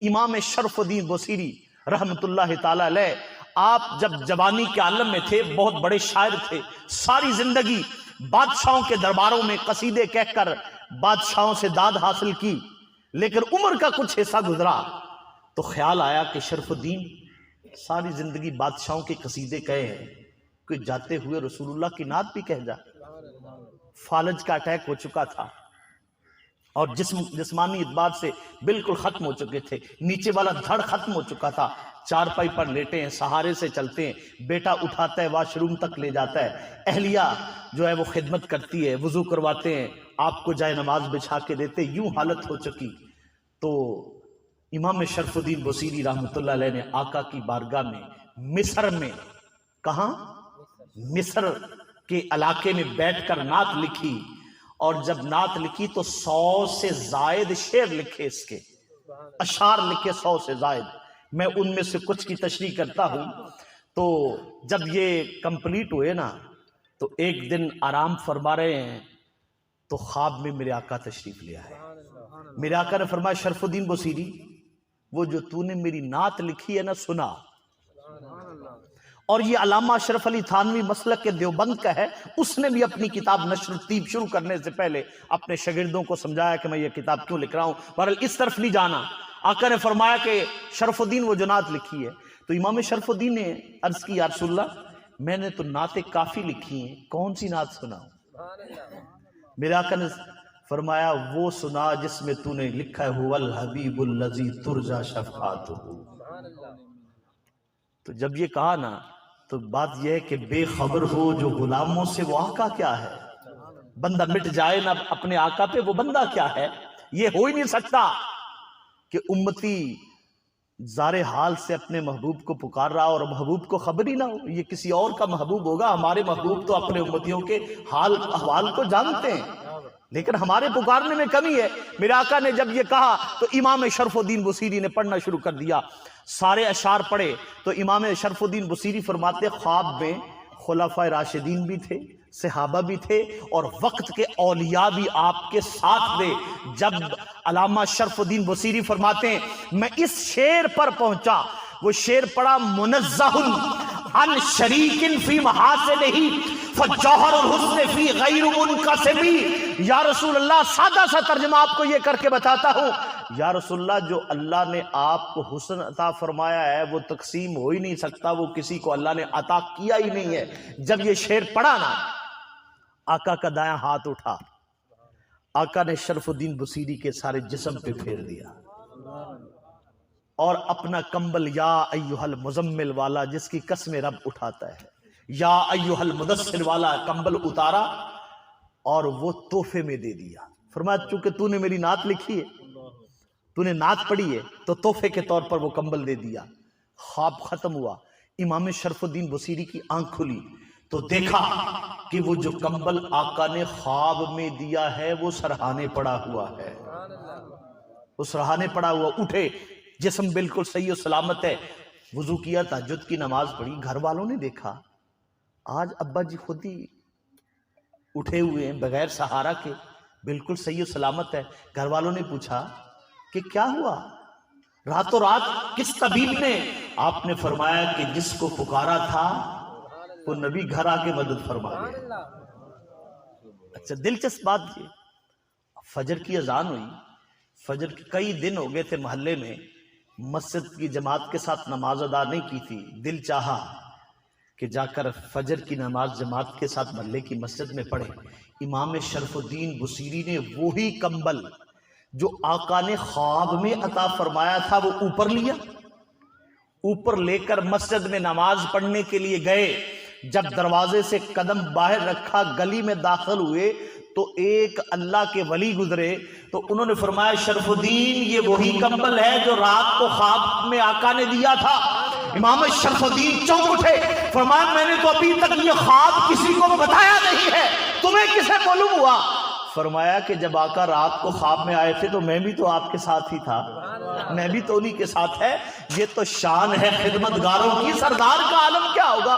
امام شرف الدین بصیری رحمت اللہ تعالی علیہ، آپ جب جوانی کے عالم میں تھے بہت بڑے شاعر تھے، ساری زندگی بادشاہوں کے درباروں میں قصیدے کہہ کر بادشاہوں سے داد حاصل کی، لیکن عمر کا کچھ حصہ گزرا تو خیال آیا کہ شرف الدین ساری زندگی بادشاہوں کے قصیدے کہے ہیں، کہ جاتے ہوئے رسول اللہ کی نعت بھی کہہ جا۔ فالج کا اٹیک ہو چکا تھا اور جسمانی اعتبار سے بالکل ختم ہو چکے تھے، نیچے والا دھڑ ختم ہو چکا تھا، چارپائی پر لیٹے ہیں، سہارے سے چلتے ہیں، بیٹا اٹھاتا ہے واش روم تک لے جاتا ہے، اہلیہ جو ہے وہ خدمت کرتی ہے، وضو کرواتے ہیں، آپ کو جائے نماز بچھا کے دیتے، یوں حالت ہو چکی۔ تو امام شرف الدین بصیری رحمت اللہ علیہ نے آقا کی بارگاہ میں مصر میں، کہاں؟ مصر کے علاقے میں بیٹھ کر نعت لکھی، اور جب نعت لکھی تو 100 سے زائد شعر لکھے، اس کے اشعار لکھے 100 سے زائد۔ میں ان میں سے کچھ کی تشریح کرتا ہوں۔ تو جب یہ کمپلیٹ ہوئے نا تو ایک دن آرام فرما رہے ہیں تو خواب میں میرے آقا تشریف لے آئے۔ میرے آقا نے فرمایا شرف الدین بصیری، وہ جو تو نے میری نعت لکھی ہے نا سنا، اور یہ علامہ اشرف علی تھانوی مسلک کے دیوبند کا ہے، اس نے بھی اپنی کتاب نشر الطیب شروع کرنے سے پہلے اپنے شاگردوں کو سمجھایا کہ میں یہ کتاب کیوں لکھ رہا ہوں، بہرحال اس طرف نہیں جانا۔ آقا نے فرمایا کہ شرف الدین وہ جو نعت لکھی ہے، تو امام شرف الدین نے عرض کی یا رسول اللہ میں نے تو نعتیں کافی لکھی ہیں، کون سی نعت سناؤں؟ میرے آقا نے فرمایا وہ سنا جس میں تو نے لکھا ہے هو الحبیب الذی ترجا شفاعتہ۔ تو جب یہ کہا نا تو بات یہ ہے کہ بے خبر ہو جو غلاموں سے وہ آقا کیا ہے، بندہ مٹ جائے نا اپنے آقا پہ، وہ بندہ کیا ہے؟ یہ ہو ہی نہیں سکتا کہ امتی زار حال سے اپنے محبوب کو پکار رہا اور محبوب کو خبر ہی نہ ہو، یہ کسی اور کا محبوب ہوگا۔ ہمارے محبوب تو اپنے امتیوں کے حال احوال کو جانتے ہیں، لیکن ہمارے پکارنے میں کمی ہے۔ میرے آقا نے جب یہ کہا تو امام شرف الدین بصیری نے پڑھنا شروع کر دیا، سارے اشعار پڑھے تو امام شرف الدین بصیری فرماتے خواب میں خلفائے راشدین بھی تھے، صحابہ بھی تھے، اور وقت کے اولیاء بھی آپ کے ساتھ تھے۔ جب علامہ شرف الدین بصیری فرماتے ہیں میں اس شعر پر پہنچا، وہ شعر پڑا منزہ عن شریک فی محاسنہ فجوہر الحسن فی غیر منقسم۔ یا رسول اللہ سادہ سا ترجمہ آپ کو یہ کر کے بتاتا ہوں، یا رسول اللہ جو اللہ نے آپ کو حسن عطا فرمایا ہے وہ تقسیم ہو ہی نہیں سکتا، وہ کسی کو اللہ نے عطا کیا ہی نہیں ہے۔ جب یہ شعر پڑھا نا آقا کا دایاں ہاتھ اٹھا، آقا نے شرف الدین بصیری کے سارے جسم پہ پھیر دیا اور اپنا کمبل یا ایھا المزمل والا جس کی قسم رب اٹھاتا ہے، یا ایھا المدثر والا کمبل اتارا اور وہ تحفے میں دے دیا۔ فرمایا چونکہ تو نے میری نعت لکھی ہے، تو نے نعت پڑھی ہے، تو تحفے کے طور پر وہ کمبل دے دیا۔ خواب ختم ہوا، امام شرف الدین بصیری کی آنکھ کھلی تو دیکھا کہ وہ جو کمبل آقا نے خواب میں دیا ہے وہ سرہانے پڑا ہوا ہے، وہ سرہانے پڑا ہوا۔ اٹھے، جسم بالکل صحیح و سلامت ہے، وضو کیا، تہجد کی نماز پڑھی۔ گھر والوں نے دیکھا آج ابا جی خود ہی اٹھے ہوئے ہیں بغیر سہارا کے، بالکل صحیح و سلامت ہے۔ گھر والوں نے پوچھا کہ کیا ہوا، راتوں رات کس طبیب نے؟ آپ نے فرمایا کہ جس کو پکارا تھا وہ نبی گھر آ کے مدد فرما گیا۔ اچھا دلچسپ بات یہ، فجر کی اذان ہوئی، فجر کے کئی دن ہو گئے تھے محلے میں مسجد کی جماعت کے ساتھ نماز ادا نہیں کی تھی، دل چاہا کہ جا کر فجر کی نماز جماعت کے ساتھ محلے کی مسجد میں پڑھے۔ امام شرف الدین بصیری نے وہی کمبل جو آقا نے خواب میں عطا فرمایا تھا وہ اوپر لیا، اوپر لے کر مسجد میں نماز پڑھنے کے لیے گئے۔ جب دروازے سے قدم باہر رکھا، گلی میں داخل ہوئے تو ایک اللہ کے ولی گزرے تو انہوں نے فرمایا شرف الدین یہ وہی کمبل ہے جو رات کو خواب میں آقا نے دیا تھا۔ امام شرف الدین چونک اٹھے، فرمایا میں نے تو ابھی تک یہ خواب کسی کو بتایا نہیں ہے، تمہیں کسے معلوم ہوا؟ فرمایا کہ جب آقا رات کو خواب میں آئے تھے تو میں بھی تو آپ کے ساتھ ہی تھا، میں بھی تو انہی کے ساتھ ہے۔ یہ تو شان ہے خدمتگاروں کی، سردار کا عالم کیا ہوگا۔